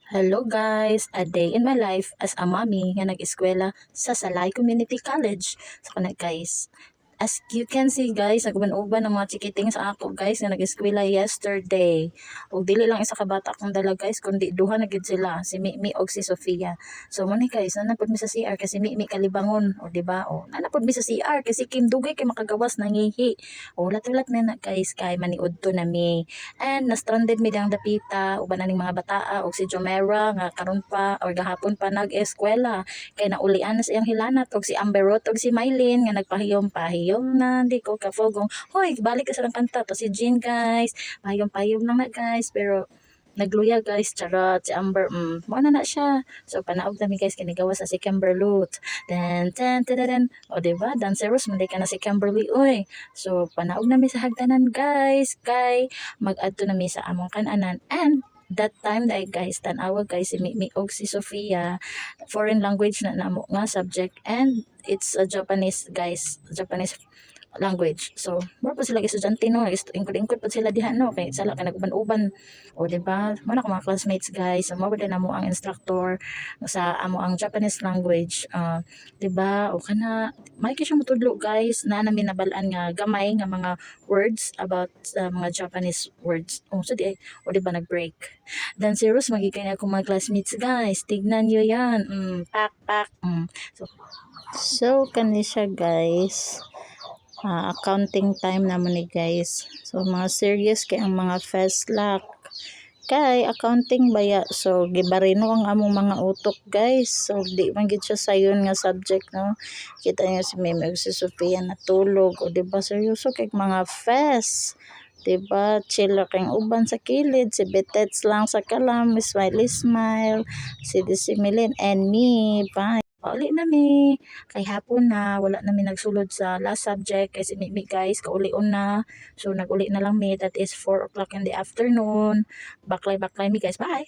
Hello guys, a day in my life as a mommy nga nag-eskwela sa Salay Community College. So kana guys, as you can see guys, nagban-uban ang mga chikiting sa ako guys nga nag-eskwela yesterday. O dili lang isa ka bata akong dala guys, kundi duha na gid sila, si Mimi og si Sofia. So mo ni guys, nanapod mi sa CR kasi Mimi kalibangon, o di ba? O nanapod mi sa CR kasi Kim Dugay kay makagawas nangihi. O lat-ulat na guys kay maniud to na mi. And na-stranded mi dang dapita uban aning mga bataa og si Jomera nga karon pa or gahapon pa nag-eskwela kay naulian na siyang hilanat og si Amberot og si Mylene nga nagpahiyom-pahiyom na di ko kafogong hoy balik ka sa lang kanta to si Jean guys pahiyom-pahiyom lang na guys pero nagluya guys charot si Amber mo na siya so panaog nami guys kinigawa sa si Kimberlut then o diba danceros man ka na si Kimberly oy so panaog nami sa hagdanan guys kay mag-adto nami sa among kananan and that time dai guys tanawa guys si Mimi og si Sofia foreign language na namo nga subject and it's a Japanese guys Japanese language. So, more pa sila estudyante no, ingkod-ingkod pa sila diha no, kay sala ka nagban-uban. O di ba? Mana ko mga classmates guys, so mao din amo ang instructor sa amo ang Japanese language. Di ba? O kana may siya motudlo guys na namin nabalaan nga gamay nga mga words about sa mga Japanese words. O so di o di ba nag-break. Then serious magiging ako mga classmates guys. Tignan niyo 'yan. Pak pak. So kani siya guys. Accounting time naman ni guys. So mga serious kay ang mga first lock kay accounting baya so gibarino ang among mga utok guys so di man gid siya sayon nga subject no kita niyo si Meme ug si Sofia natulog o di ba seryoso kay mga fest diba chill kang uban sa kilid si Betets lang sa kalam smile si Disimilin and me bye pauli na mi kay hapon na wala na mi nagsulod sa last subject kasi mi guys kaulion na so naguli na lang mi that is 4 o'clock in the afternoon baklay mi guys bye